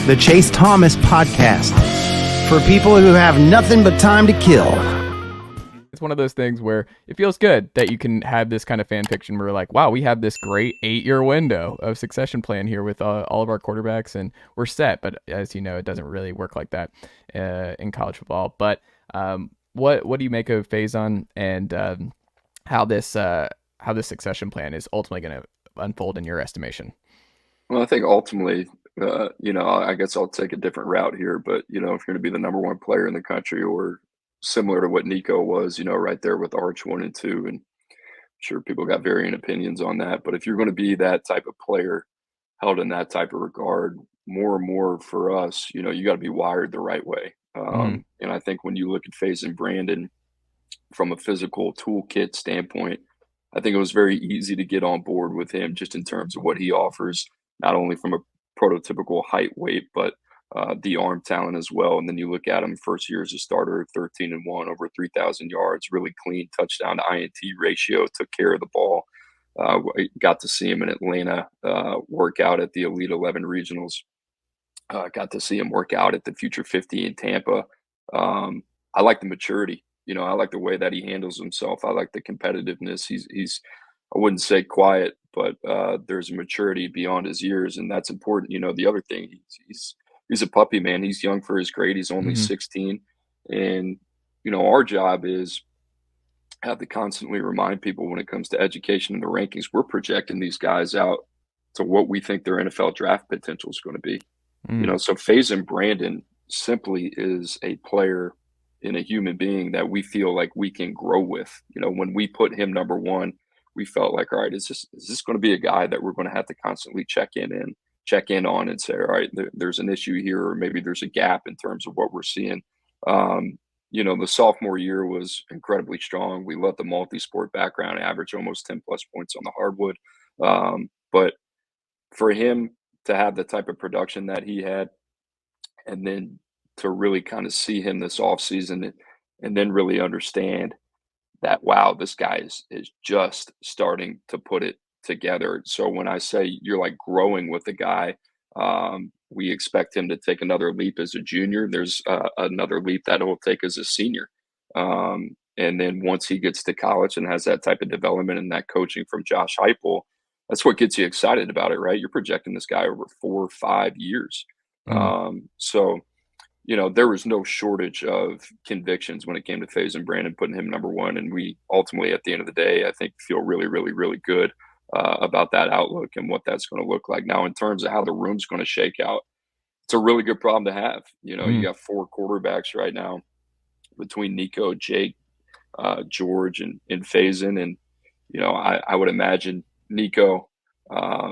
the Chase Thomas Podcast, for people who have nothing but time to kill. It's one of those things where it feels good that you can have this kind of fan fiction where we're like, wow, we have this great 8-year window of succession plan here with all of our quarterbacks and we're set. But as you know, it doesn't really work like that in college football. But what do you make of Faizon and how this succession plan is ultimately going to unfold in your estimation? Well, I think ultimately, I guess I'll take a different route here, but, if you're going to be the number one player in the country or similar to what Nico was, right there with Arch 1 and 2, and I'm sure people got varying opinions on that. But if you're going to be that type of player held in that type of regard, more and more for us, you got to be wired the right way. And I think when you look at Faizon Brandon from a physical toolkit standpoint, I think it was very easy to get on board with him just in terms of what he offers, not only from a prototypical height, weight, but the arm talent as well. And then you look at him first year as a starter, 13-1, over 3,000 yards, really clean touchdown to INT ratio, took care of the ball. Got to see him in Atlanta work out at the Elite 11 regionals. Got to see him work out at the Future 50 in Tampa. I like the maturity. I like the way that he handles himself. I like the competitiveness. He's I wouldn't say quiet, but there's a maturity beyond his years, and that's important. The other thing, he's a puppy, man. He's young for his grade. He's only 16, and our job is have to constantly remind people when it comes to education and the rankings, we're projecting these guys out to what we think their NFL draft potential is going to be. So Faizon Brandon simply is a player and a human being that we feel like we can grow with. When we put him number one, we felt like, all right, is this going to be a guy that we're going to have to constantly check in on and say, all right, there's an issue here, or maybe there's a gap in terms of what we're seeing. The sophomore year was incredibly strong. We let the multi-sport background average almost 10 plus points on the hardwood. But for him to have the type of production that he had, and then to really kind of see him this offseason and then really understand that, wow, this guy is just starting to put it together. So when I say you're like growing with the guy, we expect him to take another leap as a junior. There's another leap that he'll take as a senior. And then once he gets to college and has that type of development and that coaching from Josh Heupel, that's what gets you excited about it, right? You're projecting this guy over 4 or 5 years. So there was no shortage of convictions when it came to Faizon Brandon, putting him number one. And we ultimately, at the end of the day, I think feel really, really, really good about that outlook and what that's going to look like. Now, in terms of how the room's going to shake out, it's a really good problem to have. You got 4 quarterbacks right now between Nico, Jake, George, and Faizon. And, I would imagine Nico, I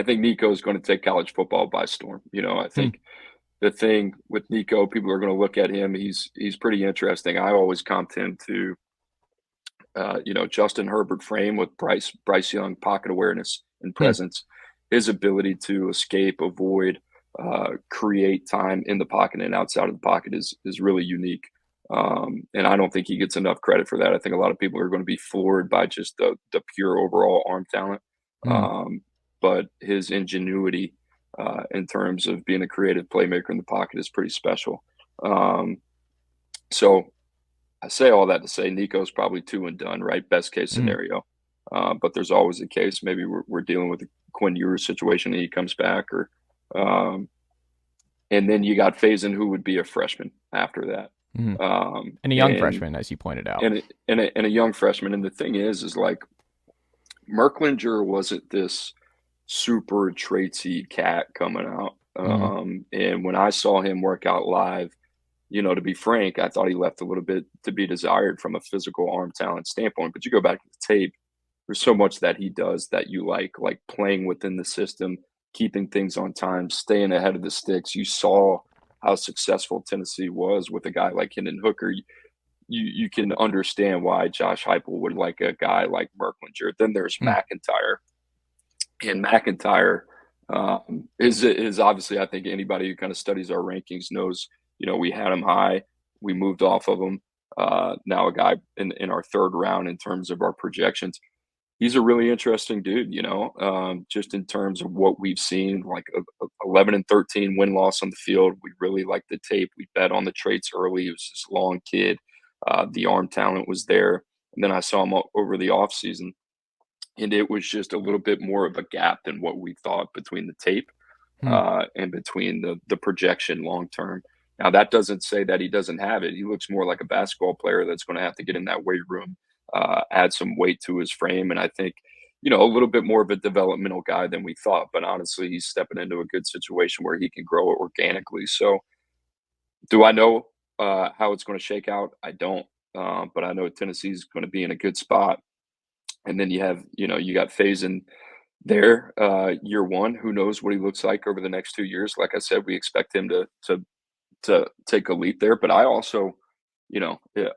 think Nico is going to take college football by storm. I think the thing with Nico, people are going to look at him. He's pretty interesting. I always comped him to, Justin Herbert frame with Bryce Young pocket awareness and presence. His ability to escape, avoid, create time in the pocket and outside of the pocket is really unique. And I don't think he gets enough credit for that. I think a lot of people are going to be floored by just the pure overall arm talent. But his ingenuity in terms of being a creative playmaker in the pocket is pretty special. So I say all that to say Nico's probably 2 and done, right? Best case scenario. But there's always a case. Maybe we're dealing with a Quinn Ewers situation and he comes back, or and then you got Faizon, who would be a freshman after that. And a young freshman, as you pointed out. And a young freshman. And the thing is like Merklinger wasn't this super traitsy cat coming out. And when I saw him work out live, to be frank, I thought he left a little bit to be desired from a physical arm talent standpoint. But you go back to the tape, there's so much that he does that you like playing within the system, keeping things on time, staying ahead of the sticks. You saw how successful Tennessee was with a guy like Hendon Hooker. You can understand why Josh Heupel would like a guy like Merklinger. Then there's McIntyre. And McIntyre is obviously, I think anybody who kind of studies our rankings knows, we had him high. We moved off of him. Now a guy in our 3rd round in terms of our projections. he's a really interesting dude, just in terms of what we've seen, like 11-13 win-loss on the field. We really like the tape. We bet on the traits early. He was this long kid. The arm talent was there. And then I saw him over the offseason, and it was just a little bit more of a gap than what we thought between the tape and between the projection long term. Now, that doesn't say that he doesn't have it. He looks more like a basketball player that's going to have to get in that weight room, add some weight to his frame. And I think, a little bit more of a developmental guy than we thought. But honestly, he's stepping into a good situation where he can grow it organically. So, do I know how it's going to shake out? I don't. But I know Tennessee's going to be in a good spot. And then you have, you got Faizon there, year one. Who knows what he looks like over the next 2 years? Like I said, we expect him to take a leap there. But I also,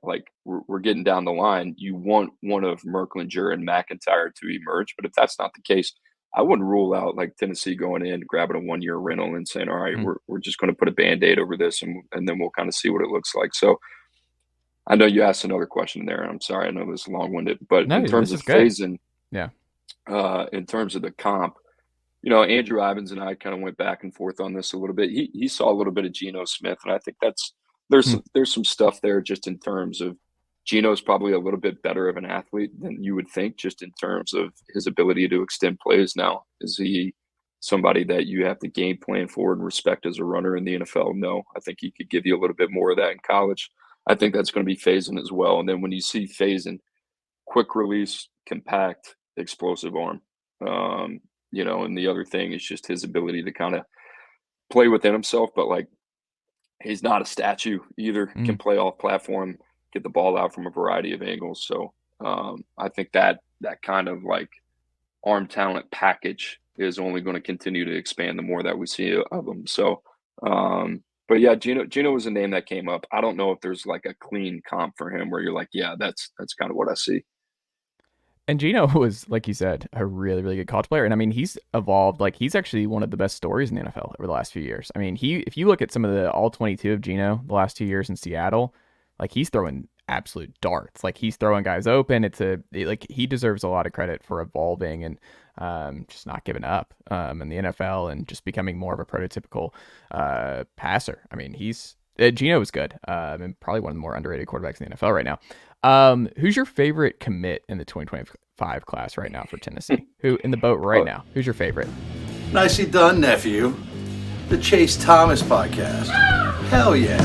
like we're getting down the line. You want one of Merklinger and McIntyre to emerge, but if that's not the case, I wouldn't rule out like Tennessee going in, grabbing a 1-year rental and saying, all right, we're just going to put a Band-Aid over this and then we'll kind of see what it looks like. So I know you asked another question there. I'm sorry, I know this is long-winded, but in terms of Faizon, in terms of the comp, Andrew Ivins and I kind of went back and forth on this a little bit. He saw a little bit of Geno Smith, and I think there's some stuff there just in terms of Geno's probably a little bit better of an athlete than you would think, just in terms of his ability to extend plays. Now, is he somebody that you have to game plan for and respect as a runner in the NFL? No, I think he could give you a little bit more of that in college. I think that's going to be Faizon as well. And then when you see Faizon, quick release, compact, explosive arm. And the other thing is just his ability to kind of play within himself, but like he's not a statue either. Can play off platform, get the ball out from a variety of angles. So I think that kind of like arm talent package is only going to continue to expand the more that we see of him. So, but yeah, Geno was a name that came up. I don't know if there's like a clean comp for him where you're like, yeah, that's kind of what I see. And Geno was, like you said, a really, really good college player. And I mean, he's evolved. Like, he's actually one of the best stories in the NFL over the last few years. I mean, if you look at some of the all 22 of Geno the last 2 years in Seattle, like he's throwing absolute darts. Like he's throwing guys open. Like he deserves a lot of credit for evolving and just not giving up in the NFL and just becoming more of a prototypical passer. I mean, Geno is good and probably one of the more underrated quarterbacks in the NFL right now. Who's your favorite commit in the 2025 class right now for Tennessee? Who in the boat right now? Who's your favorite? Nicely done, nephew. The Chase Thomas podcast. Hell yeah.